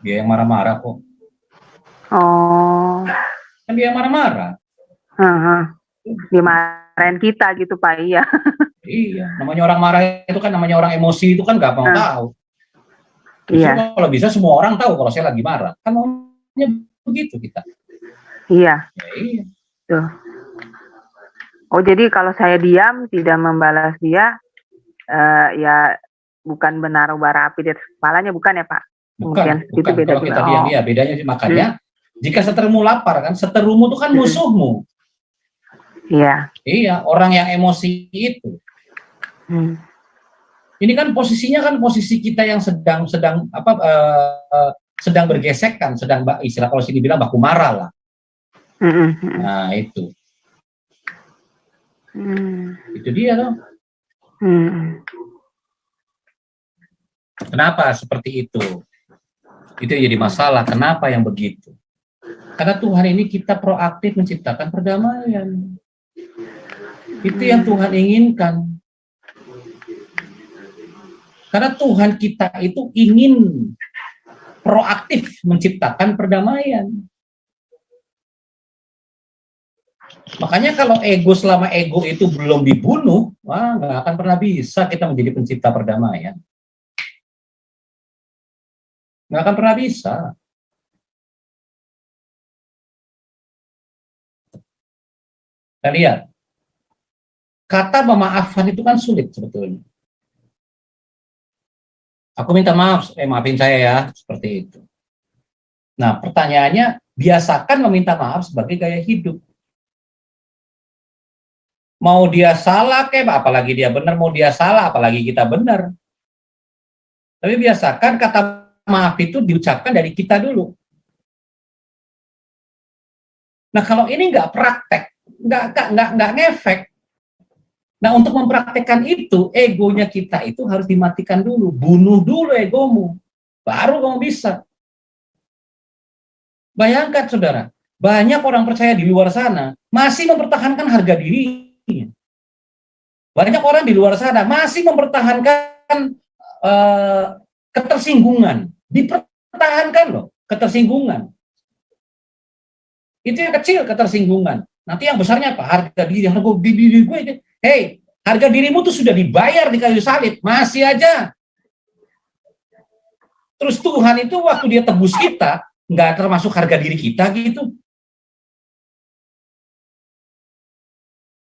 Dia yang marah-marah kok. Oh. Kan dia yang marah-marah. Dimarahin kita gitu Pak, iya. Iya, namanya orang marah itu kan, namanya orang emosi itu kan nggak mau tahu. Justru Iya. kalau bisa semua orang tahu kalau saya lagi marah. Kan maunya begitu kita. Iya. Ya, iya. Tuh. Oh, jadi kalau saya diam tidak membalas dia, ya bukan menaruh bara api di atas kepalanya, bukan ya Pak? Bukan. Itu beda. Kalau kita diam, ya bedanya makanya jika seterumu lapar kan, seterumu itu kan musuhmu. Iya. Iya, orang yang emosi itu. Ini kan posisinya kan posisi kita yang sedang bergesekan, sedang istilah kalau sini bilang baku marah lah. Nah itu. Itu dia loh. Kenapa seperti itu? Itu jadi masalah. Kenapa yang begitu? Karena Tuhan ini kita proaktif menciptakan perdamaian. Itu yang Tuhan inginkan. Karena Tuhan kita itu ingin proaktif menciptakan perdamaian. Makanya kalau selama ego itu belum dibunuh, wah nggak akan pernah bisa kita menjadi pencipta perdamaian. Nggak akan pernah bisa. Kita lihat, kata memaafkan itu kan sulit sebetulnya. Aku minta maaf, maafin saya ya, seperti itu. Nah, pertanyaannya, biasakan meminta maaf sebagai gaya hidup. Mau dia salah apalagi dia benar, mau dia salah apalagi kita benar. Tapi biasakan kata maaf itu diucapkan dari kita dulu. Nah, kalau ini nggak praktek, nggak ngefek. Nah, untuk mempraktekkan itu, egonya kita itu harus dimatikan dulu. Bunuh dulu egomu. Baru kamu bisa. Bayangkan, saudara. Banyak orang percaya di luar sana masih mempertahankan harga dirinya. Banyak orang di luar sana masih mempertahankan ketersinggungan. Dipertahankan loh, ketersinggungan. Itu yang kecil, ketersinggungan. Nanti yang besarnya apa? Harga diri gue. Hei, harga dirimu tuh sudah dibayar di kayu salib, masih aja. Terus Tuhan itu waktu dia tebus kita, nggak termasuk harga diri kita gitu.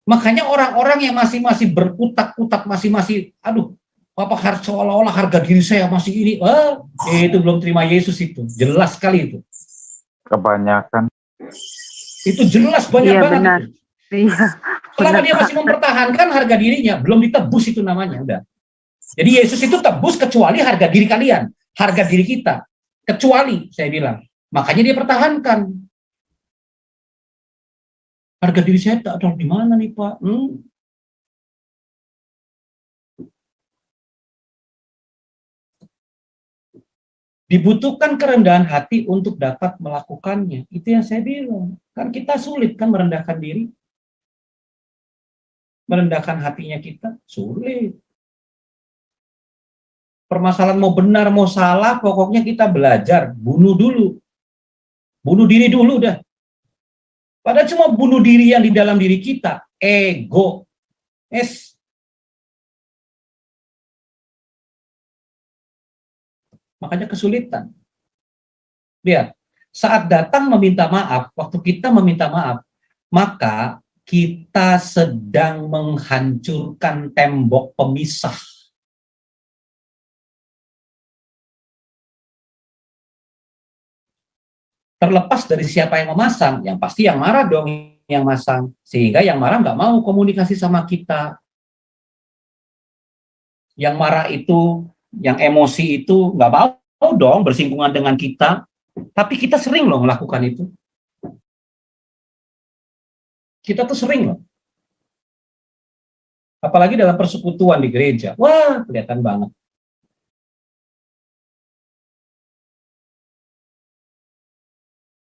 Makanya orang-orang yang masih berkutak-kutak, masih, aduh, apa seolah-olah harga diri saya masih ini, itu belum terima Yesus itu, jelas sekali itu. Kebanyakan. Itu jelas banyak banget benar. itu. Iya. Selama dia masih mempertahankan harga dirinya, belum ditebus itu namanya, udah. Jadi Yesus itu tebus kecuali harga diri kalian, harga diri kita, kecuali saya bilang. Makanya dia pertahankan. Harga diri saya tak tahu di mana nih Pak. Dibutuhkan kerendahan hati untuk dapat melakukannya. Itu yang saya bilang. Kan kita sulit kan merendahkan diri. Merendahkan hatinya kita, sulit. Permasalahan mau benar, mau salah, pokoknya kita belajar. Bunuh dulu. Bunuh diri dulu dah. Padahal cuma bunuh diri yang di dalam diri kita. Ego. Makanya kesulitan. Lihat, saat datang meminta maaf, waktu kita meminta maaf, maka kita sedang menghancurkan tembok pemisah. Terlepas dari siapa yang memasang, yang pasti yang marah dong yang masang. Sehingga yang marah nggak mau komunikasi sama kita. Yang marah itu, yang emosi itu nggak mau dong bersinggungan dengan kita. Tapi kita sering loh melakukan itu. Kita tuh sering loh. Apalagi dalam persekutuan di gereja. Wah, kelihatan banget.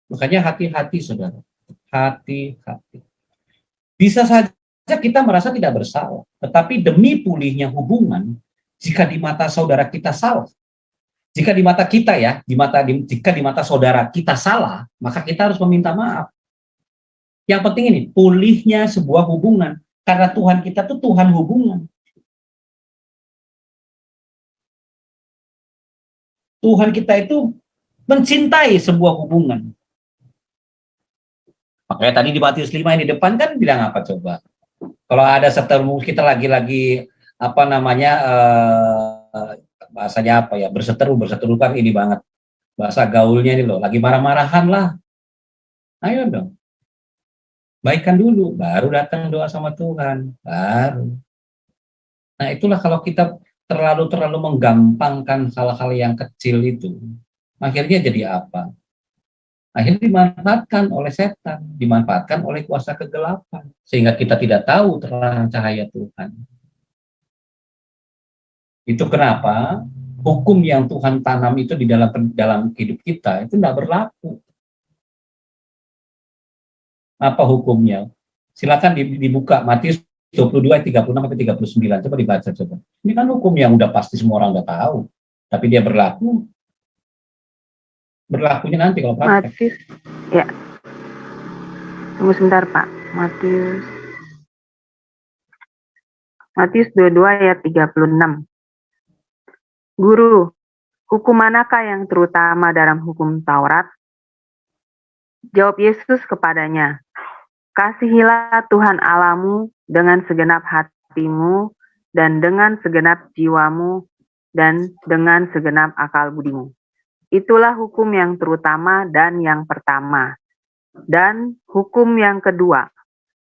Makanya hati-hati, saudara. Hati-hati. Bisa saja kita merasa tidak bersalah. Tetapi demi pulihnya hubungan, jika di mata saudara kita salah, Jika di mata kita ya, jika di mata saudara kita salah, maka kita harus meminta maaf. Yang penting ini, pulihnya sebuah hubungan. Karena Tuhan kita tuh Tuhan hubungan. Tuhan kita itu mencintai sebuah hubungan. Makanya tadi di Matius 5 yang di depan kan bilang apa coba? Kalau ada seteru kita lagi-lagi apa namanya bahasanya apa ya, berseteru kan ini banget bahasa gaulnya ini loh, lagi marah-marahan lah, ayo dong baikkan dulu, baru datang doa sama Tuhan, baru. Nah itulah kalau kita terlalu menggampangkan hal-hal yang kecil itu, akhirnya jadi apa? Akhirnya dimanfaatkan oleh setan, dimanfaatkan oleh kuasa kegelapan, sehingga kita tidak tahu terang cahaya Tuhan. Itu kenapa hukum yang Tuhan tanam itu di dalam hidup kita itu tidak berlaku. Apa hukumnya? Silakan dibuka Matius 22 ayat 36 sampai 39. Coba dibaca coba. Ini kan hukum yang udah pasti semua orang udah tahu, tapi dia berlaku. Berlakunya nanti kalau praktek. Matius, ya. Tunggu sebentar Pak. Matius 22 ayat 36. Guru, hukum manakah yang terutama dalam hukum Taurat? Jawab Yesus kepadanya, kasihilah Tuhan Allahmu dengan segenap hatimu dan dengan segenap jiwamu dan dengan segenap akal budimu. Itulah hukum yang terutama dan yang pertama. Dan hukum yang kedua,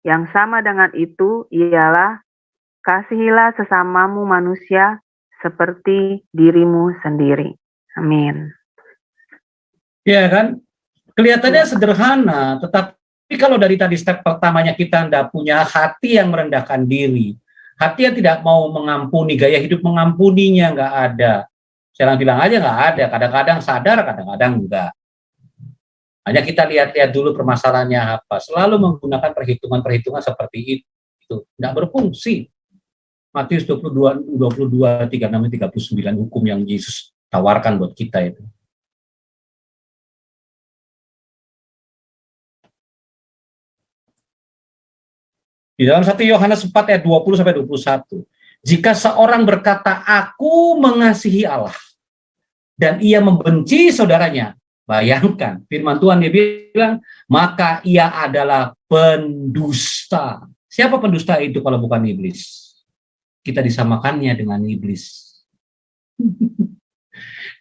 yang sama dengan itu ialah kasihilah sesamamu manusia seperti dirimu sendiri. Amin. Ya kan? Kelihatannya sederhana, tetapi kalau dari tadi step pertamanya kita tidak punya hati yang merendahkan diri, hati yang tidak mau mengampuni, gaya hidup mengampuninya nggak ada. Saya bilang aja nggak ada, kadang-kadang sadar, kadang-kadang enggak. Hanya kita lihat-lihat dulu permasalahannya apa, selalu menggunakan perhitungan-perhitungan seperti itu, tidak berfungsi. Matius 22, 36, 39 hukum yang Yesus tawarkan buat kita itu. Di dalam 1 Yohanes 4 ayat 20 sampai 21. Jika seorang berkata, aku mengasihi Allah, dan ia membenci saudaranya, bayangkan, firman Tuhan dia bilang, maka ia adalah pendusta. Siapa pendusta itu kalau bukan iblis? Kita disamakannya dengan iblis.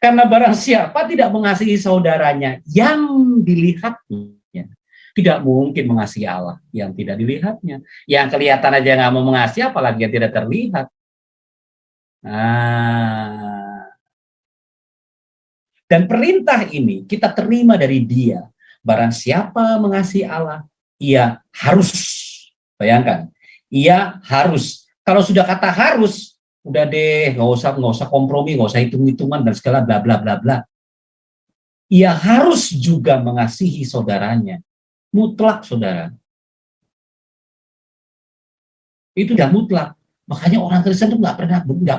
Karena barang siapa tidak mengasihi saudaranya yang dilihatnya, tidak mungkin mengasihi Allah yang tidak dilihatnya. Yang kelihatan aja nggak mau mengasihi, apalagi yang tidak terlihat. Nah, dan perintah ini kita terima dari Dia. Barang siapa mengasihi Allah, ia harus. Bayangkan, ia harus. Kalau sudah kata harus, udah deh, nggak usah kompromi, nggak usah hitung-hitungan dan segala bla bla bla bla. Ia harus juga mengasihi saudaranya, mutlak saudara. Itu udah mutlak. Makanya orang Kristen itu nggak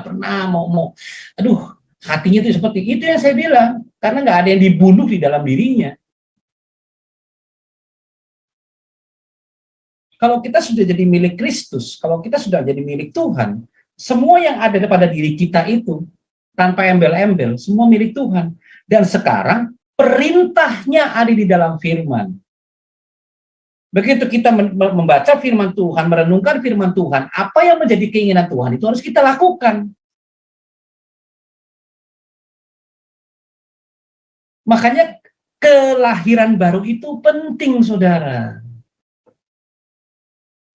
pernah mau, aduh, hatinya itu seperti itu yang saya bilang, karena nggak ada yang dibunuh di dalam dirinya. Kalau kita sudah jadi milik Kristus, kalau kita sudah jadi milik Tuhan, semua yang ada pada diri kita itu, tanpa embel-embel, semua milik Tuhan. Dan sekarang, perintahnya ada di dalam firman. Begitu kita membaca firman Tuhan, merenungkan firman Tuhan, apa yang menjadi keinginan Tuhan, itu harus kita lakukan. Makanya, kelahiran baru itu penting, saudara.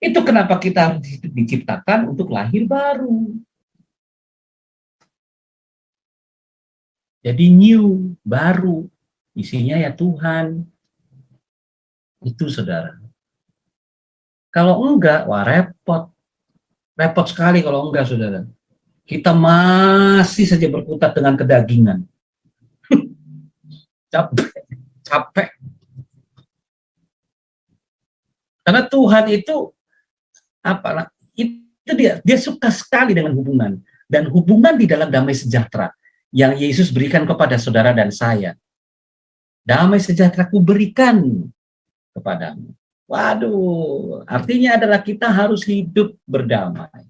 Itu kenapa kita diciptakan untuk lahir baru. Jadi new, baru. Isinya ya Tuhan. Itu saudara. Kalau enggak, wah repot. Repot sekali kalau enggak saudara. Kita masih saja berkutat dengan kedagingan. Capek. Karena Tuhan itu itu dia suka sekali dengan hubungan, dan hubungan di dalam damai sejahtera. yang Yesus berikan kepada saudara dan saya. Damai sejahtera ku berikan kepadamu. Waduh, artinya adalah kita harus hidup berdamai.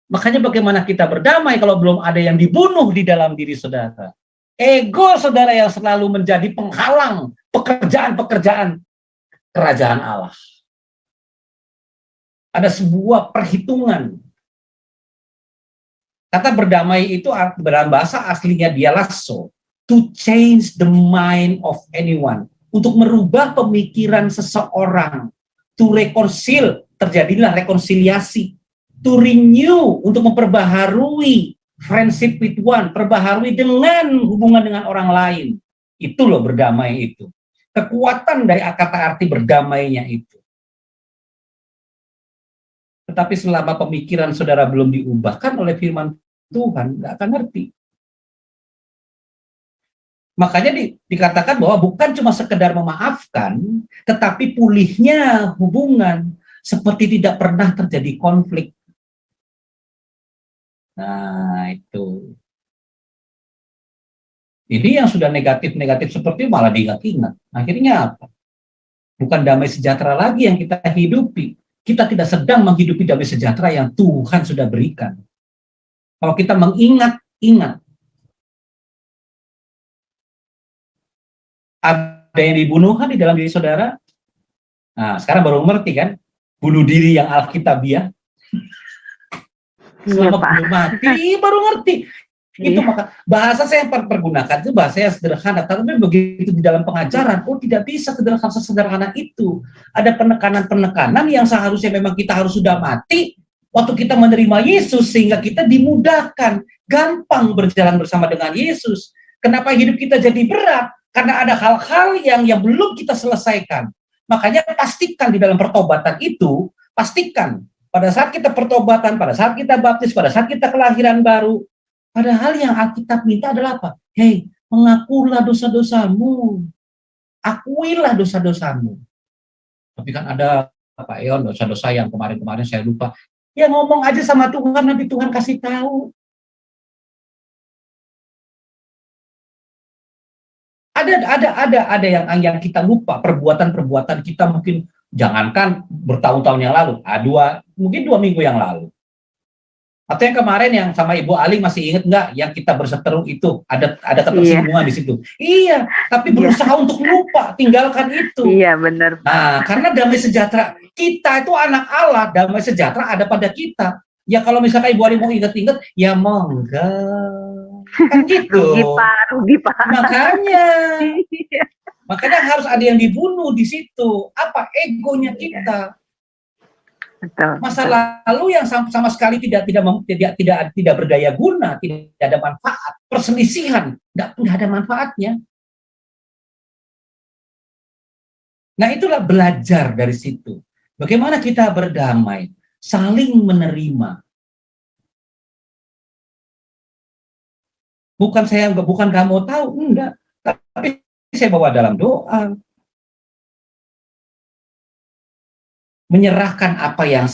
Makanya bagaimana kita berdamai kalau belum ada yang dibunuh di dalam diri saudara? Ego saudara yang selalu menjadi penghalang pekerjaan-pekerjaan kerajaan Allah. Ada sebuah perhitungan. Kata berdamai itu dalam bahasa aslinya dialasso, to change the mind of anyone, untuk merubah pemikiran seseorang, to reconcile, terjadilah rekonsiliasi, to renew, untuk memperbaharui friendship with one, perbaharui dengan hubungan dengan orang lain. Itu loh berdamai itu. Kekuatan dari kata arti berdamainya itu. Tetapi selama pemikiran saudara belum diubahkan oleh firman Tuhan, nggak akan ngerti. Makanya dikatakan bahwa bukan cuma sekedar memaafkan, tetapi pulihnya hubungan seperti tidak pernah terjadi konflik. Nah, itu. Ini yang sudah negatif-negatif seperti malah diingat-ingat. Akhirnya apa? Bukan damai sejahtera lagi yang kita hidupi. Kita tidak sedang menghidupi damai sejahtera yang Tuhan sudah berikan. Kalau kita mengingat-ingat, ada yang dibunuh di dalam diri saudara. Nah, sekarang baru mengerti kan? Bunuh diri yang alkitabiah. Selama belum mati, baru ngerti. Itu maka bahasa saya yang pergunakan itu bahasa yang sederhana, tapi begitu di dalam pengajaran, tidak bisa sederhana itu. Ada penekanan-penekanan yang seharusnya memang kita harus sudah mati waktu kita menerima Yesus, sehingga kita dimudahkan, gampang berjalan bersama dengan Yesus. Kenapa hidup kita jadi berat? Karena ada hal-hal yang belum kita selesaikan. Makanya pastikan di dalam pertobatan itu, pastikan pada saat kita pertobatan, pada saat kita baptis, pada saat kita kelahiran baru, padahal yang Alkitab minta adalah apa? Hei, mengakuilah dosa-dosamu. Akuilah dosa-dosamu. Tapi kan ada Pak Eon, dosa-dosa yang kemarin-kemarin saya lupa. Ya ngomong aja sama Tuhan, nanti Tuhan kasih tahu. Ada yang kita lupa, perbuatan-perbuatan kita mungkin jangankan bertahun-tahun yang lalu, mungkin 2 minggu yang lalu. Atau yang kemarin yang sama Ibu Ali masih ingat nggak yang kita berseteru itu ada ketersinggungan di situ. Iya, tapi berusaha untuk lupa, tinggalkan itu. Iya, benar. Nah, karena damai sejahtera kita itu anak Allah, damai sejahtera ada pada kita. Ya kalau misalkan Ibu Ali mau ingat-ingat, ya monggo. Kan gitu. Rugi Pak. Makanya harus ada yang dibunuh di situ. Apa egonya kita? Betul, masa lalu yang sama sekali tidak berdaya guna, tidak ada manfaat, perselisihan, nggak ada manfaatnya. Nah, itulah belajar dari situ. Bagaimana kita berdamai, saling menerima. Bukan kamu tahu, enggak, tapi saya bawa dalam doa. Menyerahkan apa yang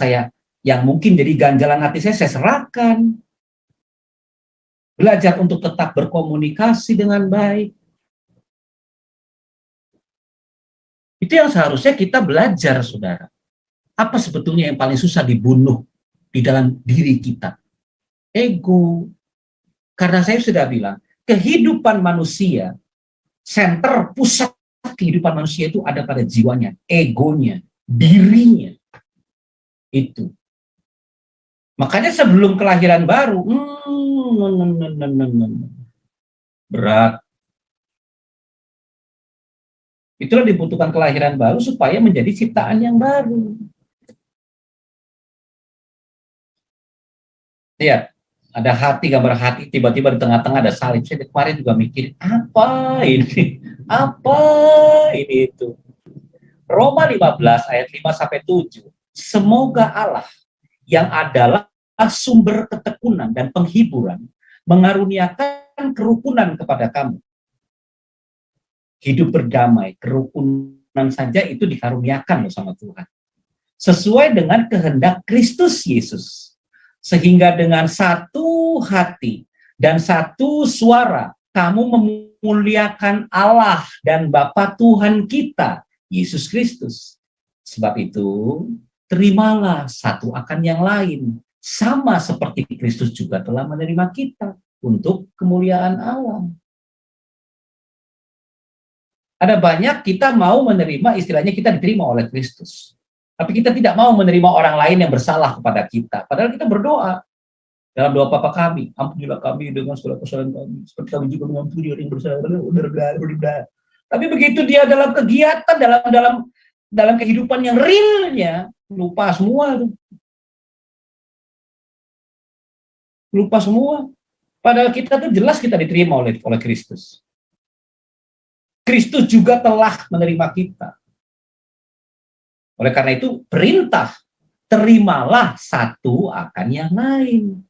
mungkin jadi ganjalan hati saya serahkan. Belajar untuk tetap berkomunikasi dengan baik. Itu yang seharusnya kita belajar, saudara. Apa sebetulnya yang paling susah dibunuh di dalam diri kita? Ego. Karena saya sudah bilang, kehidupan manusia, senter pusat kehidupan manusia itu ada pada jiwanya, egonya, dirinya. Itu. Makanya sebelum kelahiran baru, berat. Itulah dibutuhkan kelahiran baru supaya menjadi ciptaan yang baru. Lihat, ada hati, gambar hati, tiba-tiba di tengah-tengah ada salib. Saya kemarin juga mikir, apa ini? Apa ini itu? Roma 15 ayat 5-7. Semoga Allah yang adalah sumber ketekunan dan penghiburan mengaruniakan kerukunan kepada kamu. Hidup berdamai, kerukunan saja itu dikaruniakan sama Tuhan. Sesuai dengan kehendak Kristus Yesus. Sehingga dengan satu hati dan satu suara, kamu memuliakan Allah dan Bapa Tuhan kita, Yesus Kristus. Sebab itu, terimalah satu akan yang lain, sama seperti Kristus juga telah menerima kita untuk kemuliaan Allah. Ada banyak kita mau menerima, istilahnya kita diterima oleh Kristus. Tapi kita tidak mau menerima orang lain yang bersalah kepada kita. Padahal kita berdoa. Dalam doa Bapa kami, ampunilah kami dengan segala kesalahan kami. Seperti kami juga mengampuni orang yang bersalah. Tapi begitu dia dalam kegiatan, dalam kehidupan yang realnya, lupa semua. Lupa semua. Padahal kita tuh jelas kita diterima oleh Kristus. Kristus juga telah menerima kita. Oleh karena itu, perintah, terimalah satu akan yang lain.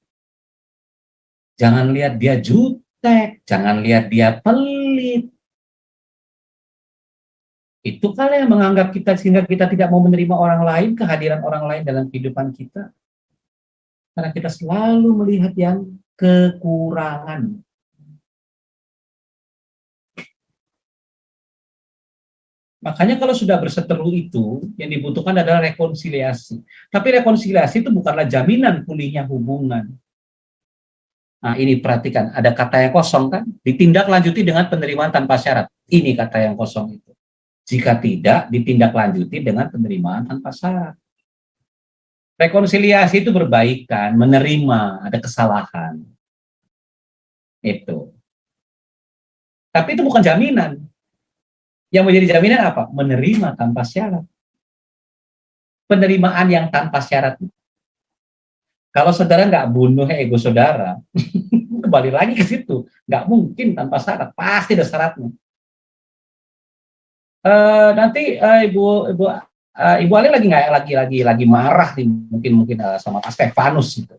Jangan lihat dia jutek, jangan lihat dia pelit. Itu kali yang menganggap kita sehingga kita tidak mau menerima orang lain, kehadiran orang lain dalam kehidupan kita. Karena kita selalu melihat yang kekurangan. Makanya kalau sudah berseteru itu, yang dibutuhkan adalah rekonsiliasi. Tapi rekonsiliasi itu bukanlah jaminan pulihnya hubungan. Nah ini perhatikan, ada kata yang kosong kan? Ditindaklanjuti dengan penerimaan tanpa syarat. Ini kata yang kosong itu. Jika tidak, ditindaklanjuti dengan penerimaan tanpa syarat. Rekonsiliasi itu berbaikan, menerima, ada kesalahan. Itu. Tapi itu bukan jaminan. Yang menjadi jaminan apa? Menerima tanpa syarat. Penerimaan yang tanpa syarat. Kalau saudara nggak bunuh ego saudara, kembali lagi ke situ, nggak mungkin tanpa syarat, pasti ada syaratnya. Nanti Ibu Ali lagi marah nih, mungkin sama Pak Stefanus gitu.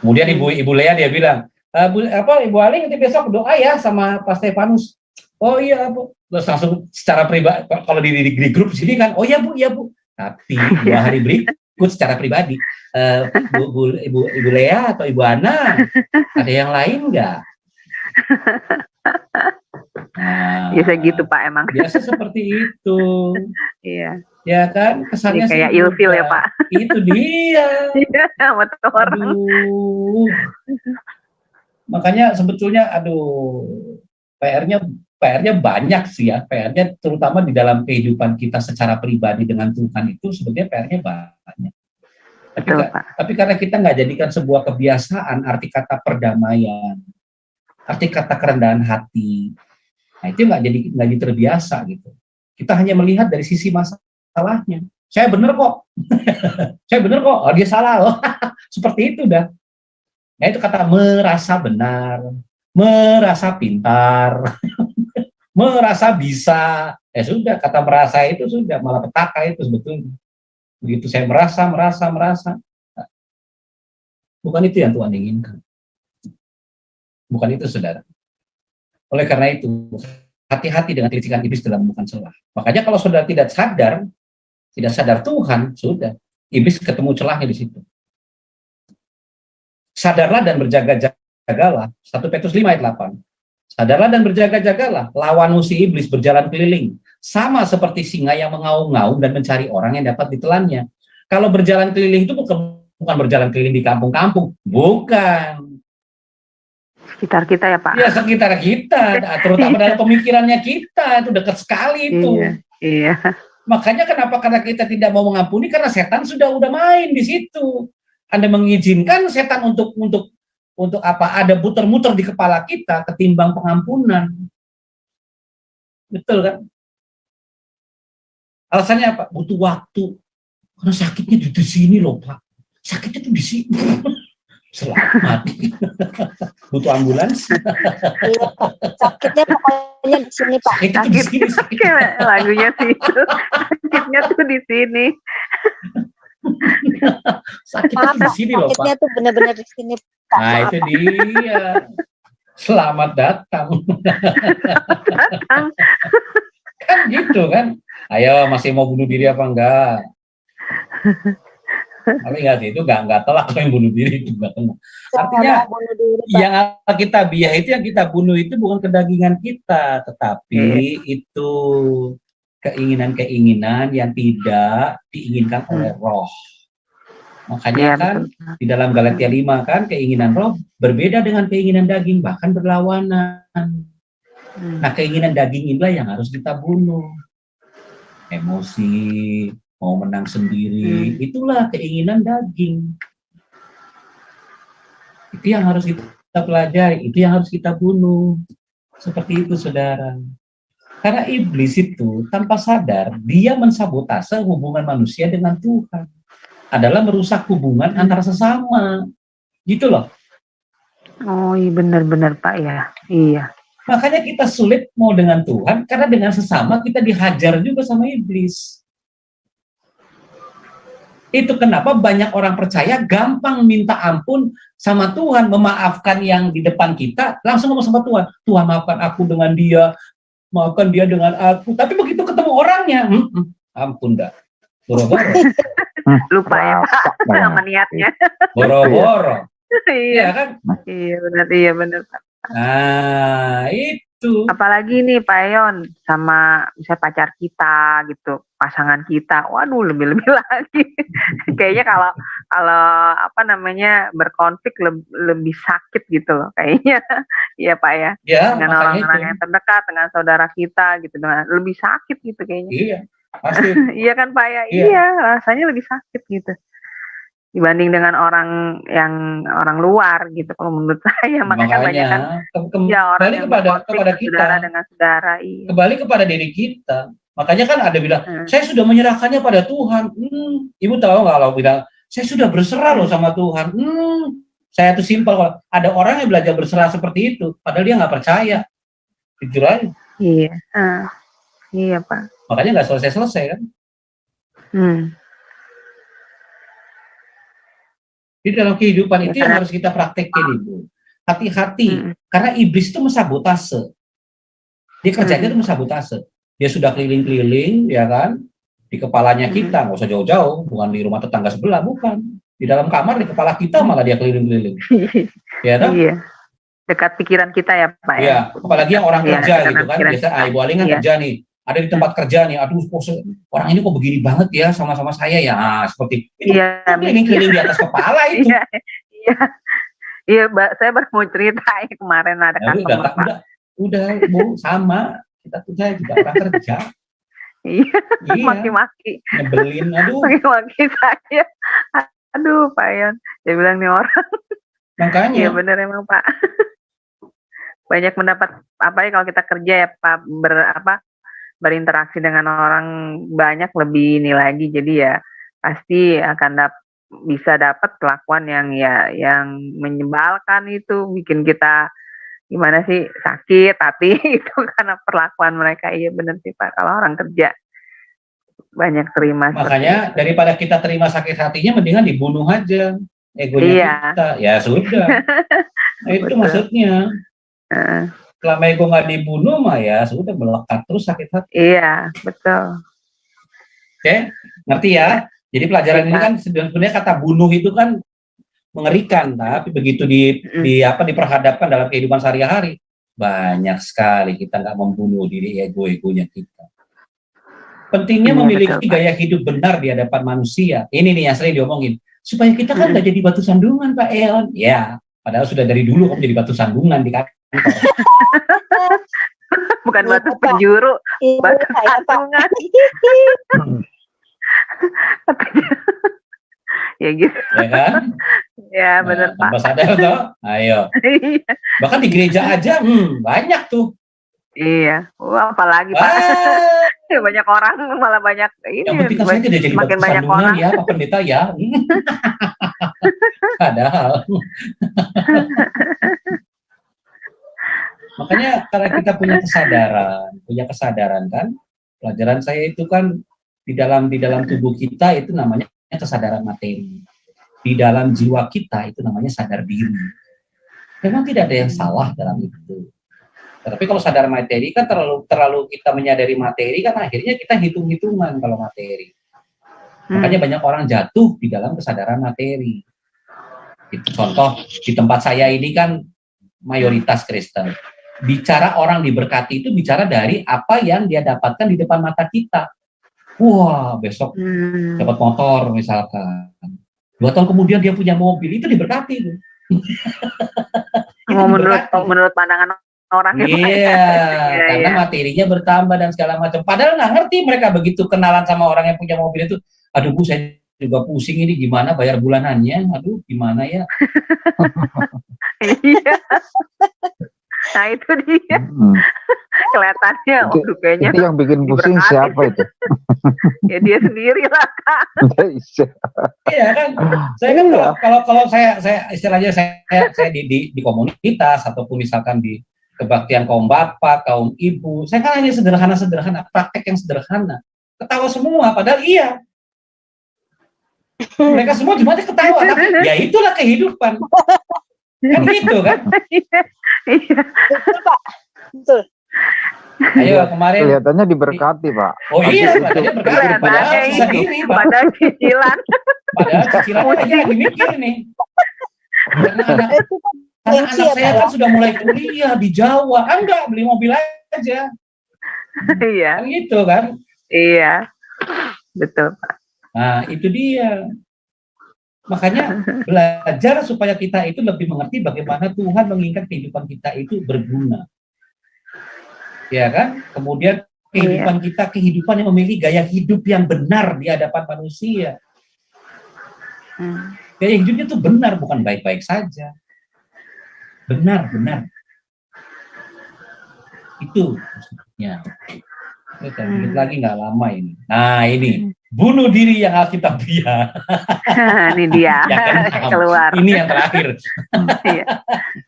Kemudian Ibu Lea dia bilang, Ibu Ali nanti besok doa ya sama Pak Stefanus. Oh iya Bu. Terus langsung secara pribadi, kalau di grup sini kan, oh iya Bu. Tapi 2 hari berikut secara pribadi, Ibu Lea atau Ibu Ana, ada yang lain nggak? Nah, Biasa gitu Pak emang. biasa seperti itu. Iya. Ya kan, kesannya Ini kayak ilfil ya Pak. Itu dia. Sama orang. Aduh. Makanya sebetulnya, PR-nya banyak sih ya. PR-nya terutama di dalam kehidupan kita secara pribadi dengan Tuhan itu sebetulnya PR-nya banyak. Tapi karena kita nggak jadikan sebuah kebiasaan arti kata perdamaian, arti kata kerendahan hati, nah itu nggak jadi terbiasa gitu. Kita hanya melihat dari sisi masalahnya. Saya benar kok, saya benar kok, oh, dia salah loh. Seperti itu dah. Nah itu kata merasa benar, merasa pintar, merasa bisa. Sudah, kata merasa itu sudah malah petaka itu sebetulnya. Begitu saya merasa. Bukan itu yang Tuhan inginkan. Bukan itu, saudara. Oleh karena itu, hati-hati dengan kelicikan iblis dalam menemukan celah. Makanya kalau saudara tidak sadar Tuhan, sudah. Iblis ketemu celahnya di situ. Sadarlah dan berjaga-jagalah. 1 Petrus 5 ayat 8. Sadarlah dan berjaga-jagalah. Lawan musuh iblis berjalan keliling. Sama seperti singa yang mengaum-ngaum dan mencari orang yang dapat ditelannya. Kalau berjalan keliling itu bukan berjalan keliling di kampung-kampung. Bukan. Sekitar kita ya Pak. Ya sekitar kita. Terutama dalam pemikirannya kita. Itu dekat sekali itu. Iya. Makanya karena kita tidak mau mengampuni, karena setan udah main di situ. Anda mengizinkan setan untuk apa? Ada muter-muter di kepala kita ketimbang pengampunan. Betul kan? Alasannya apa? Butuh waktu. Karena sakitnya di sini loh Pak. Sakitnya tuh di sini. Selamat. Butuh ambulans. Sakitnya pokoknya di sini Pak. Sakitnya lagunya sih itu. Sakitnya tuh di sini. Sakitnya di sini loh Pak. Sakitnya tuh benar-benar di sini Pak. Nah itu dia. Selamat datang. Kan gitu kan. Ayo masih mau bunuh diri apa enggak? Tapi nggak sih, itu nggak telak yang bunuh diri itu nggak kena. Saya Artinya nggak mau bunuh diri, Pak. yang kita biah itu, yang kita bunuh itu bukan kedagingan kita, tetapi itu keinginan-keinginan yang tidak diinginkan oleh roh. Makanya Iya, kan betul. di dalam Galatia 5 kan keinginan roh berbeda dengan keinginan daging, bahkan berlawanan. Nah, keinginan daging inilah yang harus kita bunuh. Emosi, mau menang sendiri, itulah keinginan daging. Itu yang harus kita pelajari, itu yang harus kita bunuh. Seperti itu, saudara. Karena iblis itu tanpa sadar, dia mensabotase hubungan manusia dengan Tuhan. Adalah merusak hubungan antara sesama. Gitu loh. Oh iya, benar-benar Pak ya. Iya. Makanya kita sulit mau dengan Tuhan, karena dengan sesama kita dihajar juga sama iblis. Itu kenapa banyak orang percaya gampang minta ampun sama Tuhan, memaafkan yang di depan kita, langsung ngomong sama Tuhan, Tuhan maafkan aku dengan dia, maafkan dia dengan aku. Tapi begitu ketemu orangnya, ampun dah, boro-boro. Lupa ya Pak sama niatnya. Boro-boro. Iya Iya kan? Iya benar Pak. Nah, itu. Apalagi nih Pak Yon sama misalnya pacar kita gitu, pasangan kita, waduh lebih-lebih lagi. Kayaknya kalau apa namanya berkonflik lebih sakit gitu loh kayaknya. Iya Pak ya. Ya, dengan orang-orang yang terdekat, dengan saudara kita gitu, dengan lebih sakit gitu kayaknya. Iya, pasti. Iya kan Pak ya. Iya. Iya, rasanya lebih sakit gitu dibanding dengan orang luar gitu kalau menurut saya. Makanya banyak kan ya orang yang kepada kita, saudara dengan saudara. Iya. Kembali kepada diri kita. Makanya kan ada bilang, saya sudah menyerahkannya pada Tuhan. Ibu tahu nggak kalau bilang, saya sudah berserah loh sama Tuhan. Saya tuh simpel, kalau ada orang yang belajar berserah seperti itu, padahal dia nggak percaya. Jujur aja. Iya. Iya Pak. Makanya nggak selesai-selesai kan. Di dalam kehidupan itu yang harus kita praktekin, Ibu. Hati-hati, karena iblis itu mensabotase. Dia kerjanya itu mensabotase. Dia sudah keliling-keliling, ya kan, di kepalanya kita, nggak usah jauh-jauh, bukan di rumah tetangga sebelah, bukan. Di dalam kamar, di kepala kita malah dia keliling-keliling. Ya kan? Iya. Dekat pikiran kita ya Pak ya. Iya, apalagi yang orang kerja gitu kan. Biasa, Ibu Aling kan kerja nih. Ada di tempat kerja nih, aduh orang ini kok begini banget ya sama-sama saya ya, seperti itu. Keliling-keliling di atas kepala itu. Iya, saya baru mau cerita kemarin ada customer. Udah Bu, sama kita tuh, saya juga orang kerja. Iya. Maki-maki. Nyebelin, aduh. Maki-maki saya. Aduh, Pak Yon. Dia bilang nih orang. Makanya. Iya benar emang Pak. Banyak mendapat apa ya kalau kita kerja ya Pak, berinteraksi dengan orang banyak lebih ini lagi, jadi ya pasti akan bisa dapat kelakuan yang menyebalkan, itu bikin kita gimana sih, sakit hati itu karena perlakuan mereka. Iya benar sih Pak, kalau orang kerja banyak terima. Makanya daripada kita terima sakit hatinya, mendingan dibunuh aja egonya kita. Ya sudah. Nah, itu maksudnya. Selama ego nggak dibunuh mah ya sudah melekat terus sakit hati. Iya, betul. Oke, ngerti ya? Jadi pelajaran ini kan sebenarnya kata bunuh itu kan mengerikan, tapi begitu diperhadapkan dalam kehidupan sehari-hari, banyak sekali kita nggak membunuh diri ego-egonya kita. Pentingnya memiliki gaya hidup benar di hadapan manusia. Ini nih yang sering diomongin. Supaya kita kan nggak jadi batu sandungan, Pak Eon. Ya, padahal sudah dari dulu kamu jadi batu sandungan di kantor. Bukan batu penjuru, batu sandungan. Ya gitu. Ya kan? Ya benar Pak. Tanpa sadar toh? Ayo. Bahkan di gereja aja banyak tuh. Iya. Wah, apalagi Pak. Banyak orang, malah banyak ini. Yang penting saya tidak jadi makin banyak orang ya, Pak Pendeta ya. Padahal. Makanya karena kita punya kesadaran kan, pelajaran saya itu kan di dalam tubuh kita itu namanya kesadaran materi. Di dalam jiwa kita itu namanya sadar diri. Memang tidak ada yang salah dalam itu. Tapi kalau sadar materi kan terlalu kita menyadari materi kan akhirnya kita hitung-hitungan kalau materi. Makanya banyak orang jatuh di dalam kesadaran materi. Itu contoh di tempat saya ini kan mayoritas Kristen. Bicara orang diberkati itu bicara dari apa yang dia dapatkan di depan mata kita. Wah, besok dapat motor misalkan. 2 tahun kemudian dia punya mobil, itu diberkati itu. menurut pandangan orang Iya, karena materinya bertambah dan segala macam. Padahal nggak ngerti mereka begitu kenalan sama orang yang punya mobil itu. Aduh, Bu, saya juga pusing ini gimana bayar bulanannya. Aduh, gimana ya? Iya. Nah itu dia. Kelihatannya, Itu, kayaknya itu yang bikin pusing diberkati. siapa itu? Ya dia sendiri lah, Kak. Iya kan, saya kan kalau saya istilahnya saya di komunitas ataupun misalkan di kebaktian kaum bapak, kaum ibu, saya kan hanya sederhana, praktek yang sederhana, ketawa semua, padahal iya, mereka semua cuma ketawa, tapi ya itulah kehidupan, kan gitu kan? Iya. Betul, Pak. Betul. Ayo kemarin. Kelihatannya diberkati, Pak. Oh iya, kelihatannya berkati. Padahal susah diri, Pak. Padahal cicilan. Padahal cicilan lagi mikir nih. Karena anak saya kan sudah mulai kuliah di Jawa. Enggak, beli mobil aja. Iya. Kan gitu kan? Iya. Betul, Pak. Nah, itu dia. Makanya belajar supaya kita itu lebih mengerti bagaimana Tuhan menginginkan kehidupan kita itu berguna. Ya kan? Kemudian kehidupan kita, kehidupan yang memiliki gaya hidup yang benar di hadapan manusia. Gaya hidupnya itu benar, bukan baik-baik saja. Benar. Itu maksudnya. Kita dikit lagi nggak lama ini. Nah ini, bunuh diri yang Alkitabiah. Ini dia, keluar. Ini yang terakhir.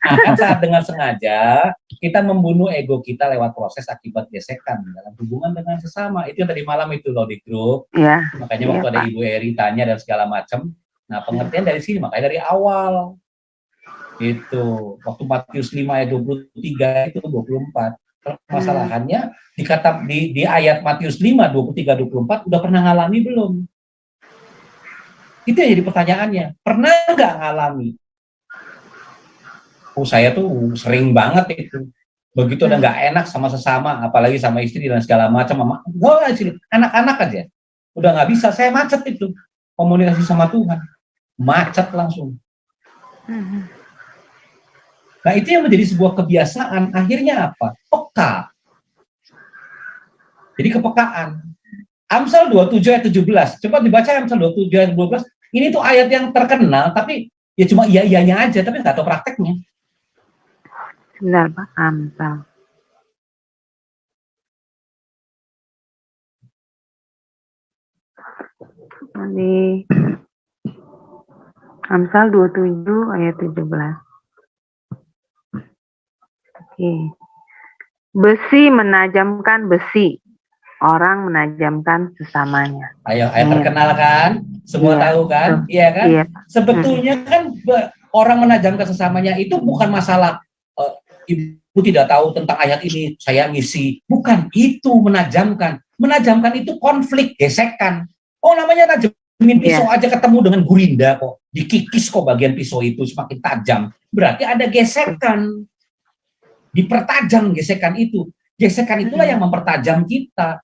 Akan saat dengan sengaja kita membunuh ego kita lewat proses akibat gesekan dalam hubungan dengan sesama. Itu yang tadi malam itu loh di grup. Ya, makanya waktu ada Ibu Eri tanya dan segala macam. Nah pengertian dari sini, makanya dari awal. Itu waktu Matius 5 ayat 23 itu 24. Masalahannya di ayat Matius 5 23-24 udah pernah ngalami belum? Itu yang jadi pertanyaannya. Pernah nggak ngalami? Oh saya tuh sering banget itu. Begitu udah nggak enak sama sesama, apalagi sama istri dan segala macam, anak-anak aja udah nggak bisa, saya macet itu komunikasi sama Tuhan, macet langsung. Nah itu yang menjadi sebuah kebiasaan, akhirnya apa? Peka. Jadi kepekaan. Amsal 27 ayat 17. Coba dibaca Amsal 27 ayat 12. Ini tuh ayat yang terkenal, tapi ya cuma iya-iyanya aja, tapi nggak tahu prakteknya. Benar, Pak. Amsal. Ini Amsal 27 ayat 17. Besi menajamkan besi, orang menajamkan sesamanya. Ayo, terkenal kan? Semua tahu kan? Iya kan? Iya. Sebetulnya kan orang menajamkan sesamanya itu bukan masalah ibu tidak tahu tentang ayat ini, saya ngisi. Bukan, itu menajamkan. Menajamkan itu konflik, gesekan. Oh namanya najamin pisau aja ketemu dengan gurinda kok. Dikikis kok bagian pisau itu semakin tajam. Berarti ada gesekan. Dipertajam gesekan itu. Gesekan itulah yang mempertajam kita.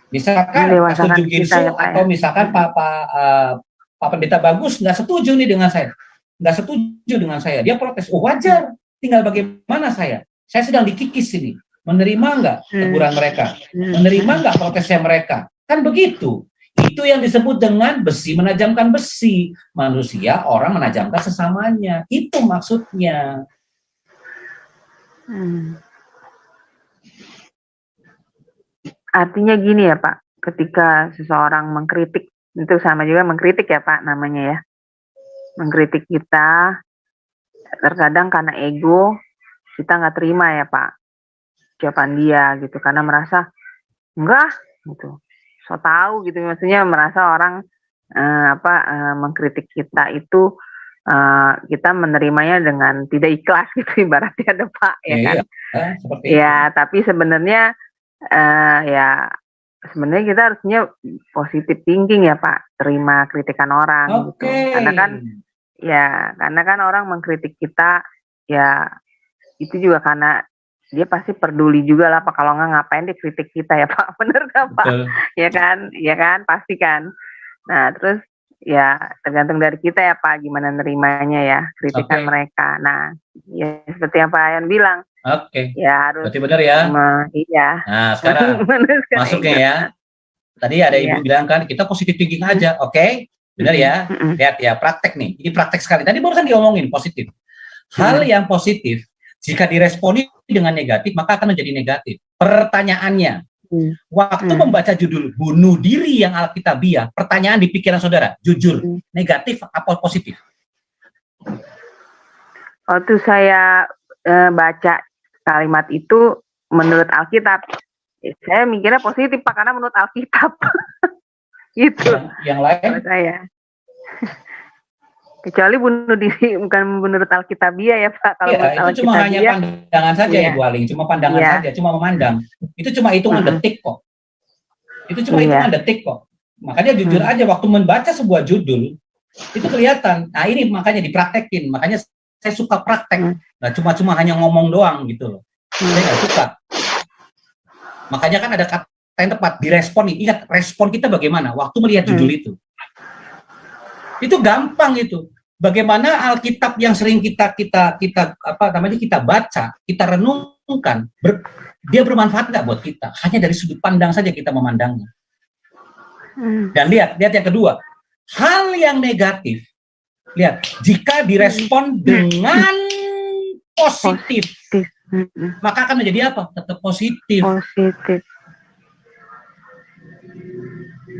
Misalkan Pastor Juginsu atau misalkan Pak Pendeta Bagus nggak setuju nih dengan saya. Nggak setuju dengan saya. Dia protes. Oh wajar. Tinggal bagaimana saya? Saya sedang dikikis ini. Menerima nggak teguran mereka? Menerima nggak protesnya mereka? Kan begitu. Itu yang disebut dengan besi menajamkan besi. Manusia, orang menajamkan sesamanya. Itu maksudnya. Artinya gini ya Pak, ketika seseorang mengkritik, itu sama juga mengkritik ya Pak namanya ya. Mengkritik kita, terkadang karena ego, kita nggak terima ya Pak jawaban dia gitu, karena merasa enggak gitu, so tahu gitu, maksudnya merasa orang mengkritik kita itu kita menerimanya dengan tidak ikhlas gitu ibaratnya ada Pak ya kan. Seperti ya itu. Tapi sebenarnya ya sebenarnya kita harusnya positive thinking ya Pak, terima kritikan orang gitu. Oke. Karena kan orang mengkritik kita ya itu juga karena dia pasti peduli juga lah Pak, kalau nggak ngapain dia kritik kita ya Pak, bener kan Pak? Betul. Ya kan, pasti kan. Nah terus ya tergantung dari kita ya Pak, gimana nerimanya ya kritikan Oke. mereka. Nah ya seperti yang Pak Ayan bilang, Oke. ya harus Berarti benar ya. iya. Nah, sekarang Meneruskan masuknya ego. ya. Tadi ada Iya. Ibu bilang kan kita positive thinking aja, oke? Benar ya? Lihat ya, praktek nih. Ini praktek sekali. Tadi barusan diomongin positif. Hal yang positif jika diresponi dengan negatif maka akan menjadi negatif. Pertanyaannya, waktu membaca judul bunuh diri yang alkitabiah, pertanyaan di pikiran saudara, jujur, negatif apa positif? Waktu saya baca kalimat itu menurut Alkitab, saya mikirnya positif Pak, karena menurut Alkitab. Gitu. Yang lain? Menurut saya. Kecuali bunuh diri bukan menurut Alkitabiah ya Pak. Kalau menurut itu cuma hanya pandangan saja Ibu Aling, cuma pandangan saja, cuma memandang. Itu cuma hitungan detik kok. Itu cuma hitungan detik kok. Makanya jujur aja waktu membaca sebuah judul itu kelihatan. Nah ini makanya dipraktekin. Makanya saya suka praktek. Nah cuma hanya ngomong doang gitu loh. Saya nggak suka. Makanya kan ada kata yang tepat direspon. Ingat respon kita bagaimana waktu melihat judul itu. Itu gampang itu. Bagaimana Alkitab yang sering kita baca, kita renungkan, dia bermanfaat nggak buat kita? Hanya dari sudut pandang saja kita memandangnya. Dan lihat yang kedua, hal yang negatif. Lihat, jika direspon dengan positif, maka akan menjadi apa? Tetap positif. Positif.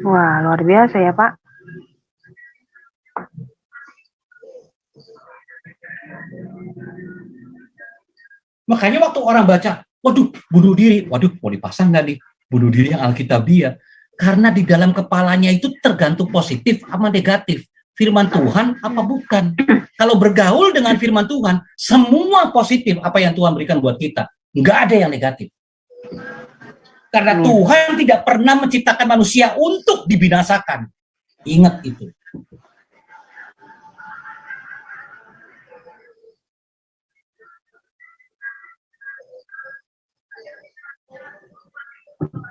Wah, luar biasa ya Pak. Makanya waktu orang baca, waduh, bunuh diri, waduh, mau dipasang nggak nih? Bunuh diri yang alkitabiah. Karena di dalam kepalanya itu tergantung positif sama negatif. Firman Tuhan apa bukan? Kalau bergaul dengan firman Tuhan, semua positif apa yang Tuhan berikan buat kita. Nggak ada yang negatif. Karena Tuhan tidak pernah menciptakan manusia untuk dibinasakan. Ingat itu.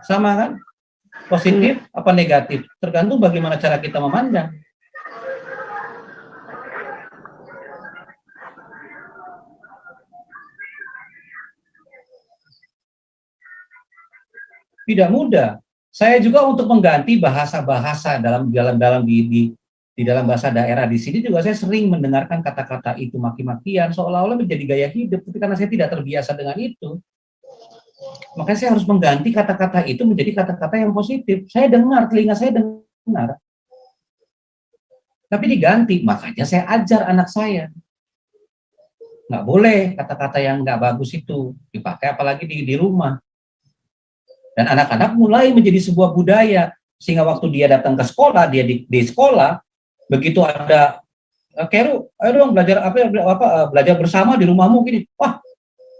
Sama kan? Positif apa negatif? Tergantung bagaimana cara kita memandang. Tidak mudah. Saya juga untuk mengganti bahasa-bahasa di dalam bahasa daerah di sini juga saya sering mendengarkan kata-kata itu maki-makian seolah-olah menjadi gaya hidup, tapi karena saya tidak terbiasa dengan itu. Makanya saya harus mengganti kata-kata itu menjadi kata-kata yang positif. Saya dengar, telinga saya dengar. Tapi diganti, makanya saya ajar anak saya. Nggak boleh kata-kata yang nggak bagus itu dipakai apalagi di rumah. Dan anak-anak mulai menjadi sebuah budaya. Sehingga waktu dia datang ke sekolah, dia di sekolah, begitu ada, Keru, ayo dong belajar bersama di rumahmu gini. Wah,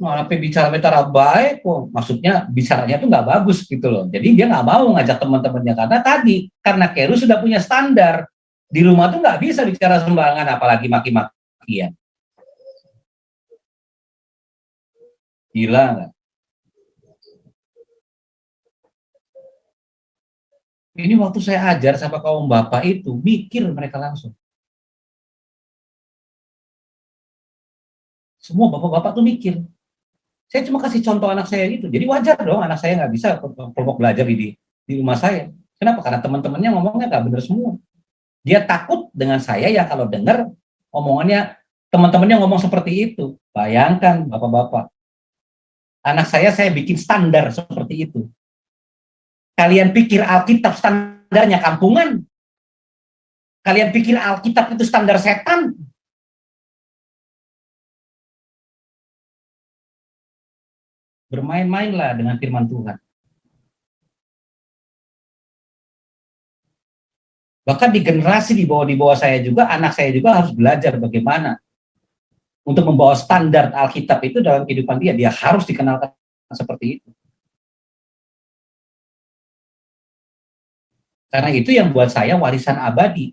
sampai bicara baik, maksudnya bicaranya tuh nggak bagus gitu loh. Jadi dia nggak mau ngajak teman-temannya karena Keru sudah punya standar di rumah tuh nggak bisa bicara sembarangan, apalagi maki-makian. Gila nggak? Ini waktu saya ajar sama kaum bapak itu mikir mereka langsung. Semua bapak-bapak tuh mikir. Saya cuma kasih contoh anak saya gitu. Jadi wajar dong anak saya nggak bisa kelompok belajar di rumah saya. Kenapa? Karena teman-temannya ngomongnya nggak benar semua. Dia takut dengan saya yang kalau dengar omongannya teman-temannya ngomong seperti itu. Bayangkan bapak-bapak. Anak saya bikin standar seperti itu. Kalian pikir Alkitab standarnya kampungan? Kalian pikir Alkitab itu standar setan? Bermain-mainlah dengan firman Tuhan. Bahkan di generasi di bawah saya juga, anak saya juga harus belajar bagaimana untuk membawa standar Alkitab itu dalam kehidupan dia. Dia harus dikenalkan seperti itu. Karena itu yang buat saya warisan abadi.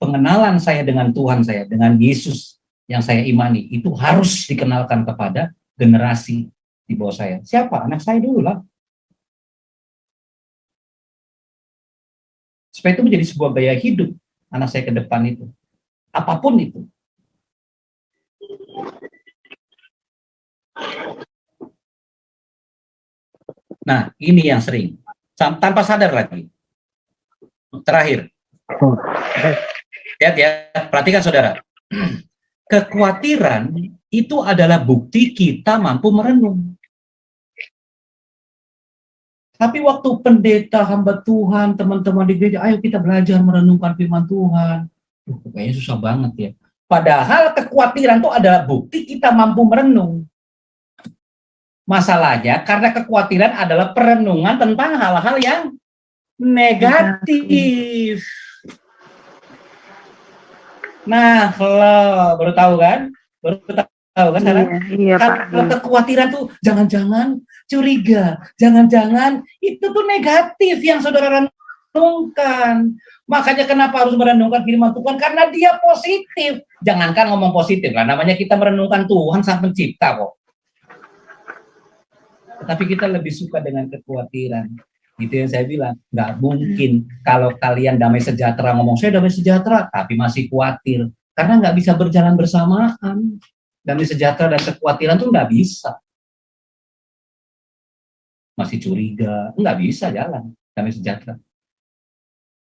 Pengenalan saya dengan Tuhan saya, dengan Yesus yang saya imani, itu harus dikenalkan kepada generasi di bawah saya. Siapa? Anak saya dulu lah. Supaya itu menjadi sebuah gaya hidup anak saya ke depan itu. Apapun itu. Nah, ini yang sering. Tanpa sadar lagi. Terakhir. Lihat ya, perhatikan saudara. Kekhawatiran itu adalah bukti kita mampu merenung. Tapi waktu pendeta, hamba Tuhan, teman-teman di gereja, ayo kita belajar merenungkan firman Tuhan. Kayaknya susah banget ya. Padahal kekhawatiran itu adalah bukti kita mampu merenung. Masalahnya karena kekhawatiran adalah perenungan tentang hal-hal yang negatif. Nah, kalau baru tahu kan? Baru tahu kan sekarang? Iya, Kalau kekhawatiran tuh jangan-jangan curiga, jangan-jangan itu tuh negatif yang saudara renungkan. Makanya kenapa harus merenungkan firman Tuhan? Karena dia positif. Jangankan ngomong positif lah, namanya kita merenungkan Tuhan Sang Pencipta kok. Tapi kita lebih suka dengan kekhawatiran. Itu yang saya bilang, nggak mungkin kalau kalian damai sejahtera ngomong saya damai sejahtera, tapi masih khawatir. Karena nggak bisa berjalan bersamaan. Damai sejahtera dan kekhawatiran tuh nggak bisa. Masih curiga, nggak bisa jalan damai sejahtera.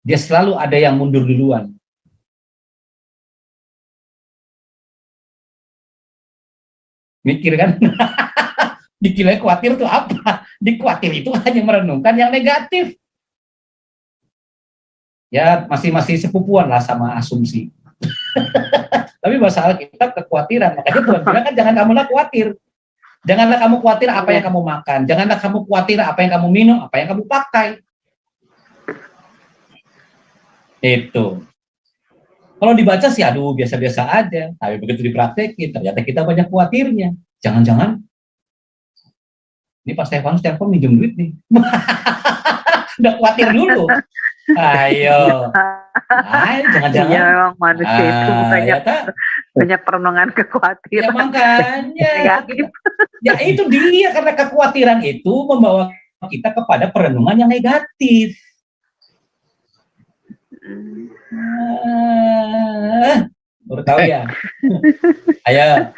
Dia selalu ada yang mundur duluan. Mikir kan? Dikira khawatir itu apa? Dikhawatir itu hanya merenungkan yang negatif. Ya masih sepupuan lah sama asumsi. Tapi masalah kita kekhawatiran. Makanya Tuhan bilang kan jangan kamulah khawatir. Janganlah kamu khawatir apa yang kamu makan. Janganlah kamu khawatir apa yang kamu minum, apa yang kamu pakai. Itu. Kalau dibaca sih aduh biasa-biasa aja. Tapi begitu dipraktekin ternyata kita banyak khawatirnya. Jangan-jangan ini Pak Stefanus telepon minjem duit nih. Udah khawatir dulu. Ayo. Jangan-jangan. Iya, memang manusia itu banyak perenungan Ya kekhawatiran. makanya. Ya itu dia, karena kekhawatiran itu membawa kita kepada perenungan yang negatif. Baru tahu ya. Ayo.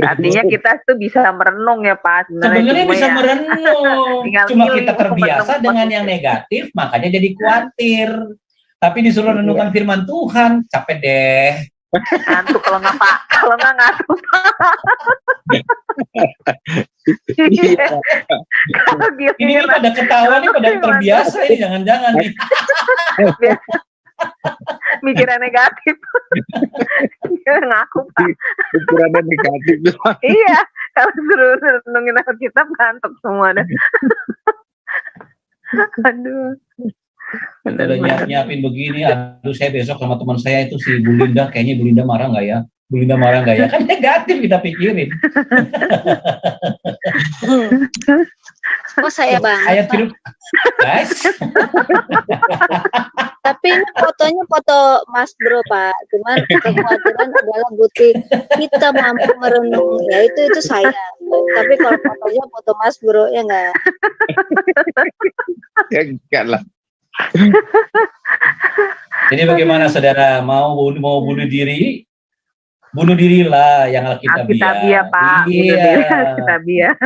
Artinya kita tuh bisa merenung ya Pak. Sebenarnya bisa ya. merenung. Cuma kita terbiasa dengan yang negatif, makanya jadi khawatir. Tapi disuruh renungkan firman Tuhan, capek deh. Ngantuk kalau nggak Pak, kalau nggak ngantuk Pak. Ini pada ketawa nih, pada terbiasa ini, jangan-jangan nih. Mikirnya negatif. Ngaku Pak. Pikirannya negatif. Iya, kalau suruh renungin Alkitab ngantuk semua dah. Aduh. Kita udah nyiapin begini, aduh saya besok sama teman saya itu si Bu Linda, kayaknya Bu Linda marah nggak ya? Bu Linda marah nggak ya? Kan negatif kita pikirin. Oh saya bang. Ayat firman, guys. Tapi ini fotonya foto Mas Bro Pak. Cuman kekhawatiran adalah bukti kita mampu merenung. Ya itu saya. Tapi kalau fotonya foto Mas Bro ya enggak. Ya enggak lah. Jadi bagaimana saudara, mau bunuh diri? Bunuh dirilah yang Alkitabiah Pak. Iya.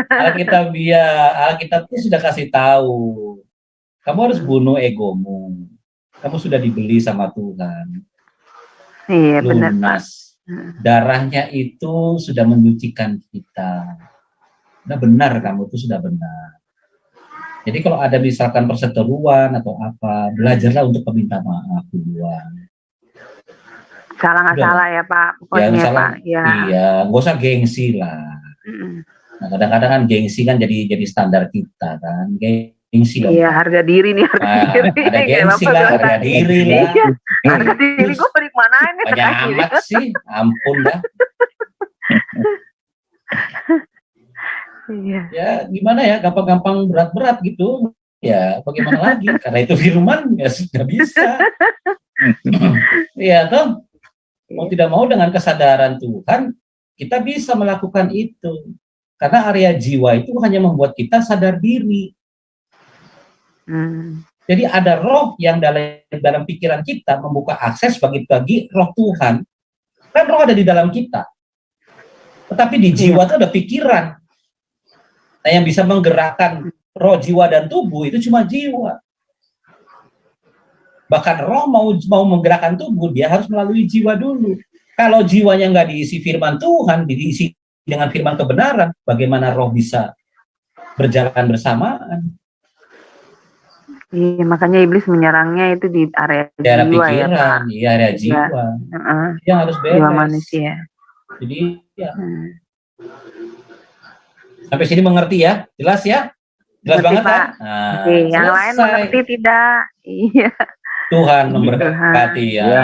Alkitabiah. Alkitab itu sudah kasih tahu. Kamu harus bunuh egomu. Kamu sudah dibeli sama Tuhan. Iya benar Pak. Lunas. Darahnya itu sudah menyucikan kita. Sudah benar, kamu itu sudah benar. Jadi kalau ada misalkan perseteruan atau apa, belajarlah untuk meminta maaf duluan. Salah nggak salah ya Pak, pokoknya ya, Pak. Ya. Iya, nggak usah gengsi lah. Nah, kadang-kadang kan gengsi kan jadi standar kita kan, gengsi. Iya, harga diri nih, harga diri. Ada gengsi lah, harga diri lah. Iya, harga diri gue balik mana ini? Banyak amat sih, ampun dah. Iya. Ya gimana ya, gampang-gampang berat-berat gitu ya bagaimana lagi? Karena itu firman, ya sudah bisa. Iya toh, mau tidak mau dengan kesadaran Tuhan, kita bisa melakukan itu. Karena area jiwa itu hanya membuat kita sadar diri. Jadi ada roh yang dalam pikiran kita membuka akses bagi roh Tuhan. Kan roh ada di dalam kita. Tetapi di jiwa itu ada pikiran. Nah, yang bisa menggerakkan roh, jiwa, dan tubuh itu cuma jiwa. Bahkan roh mau menggerakkan tubuh, dia harus melalui jiwa dulu. Kalau jiwanya nggak diisi firman Tuhan, diisi dengan firman kebenaran, bagaimana roh bisa berjalan bersamaan? Iya, makanya iblis menyerangnya itu di area jiwa pikiran, ya Pak. Iya, area jiwa. Yang harus beres. Jiwa manusia. Jadi ya. Sampai sini mengerti ya? Jelas ya? Jelas mengerti, banget Pak. kan? Nah, Yang lain mengerti tidak? Iya. Tuhan memberkati ya.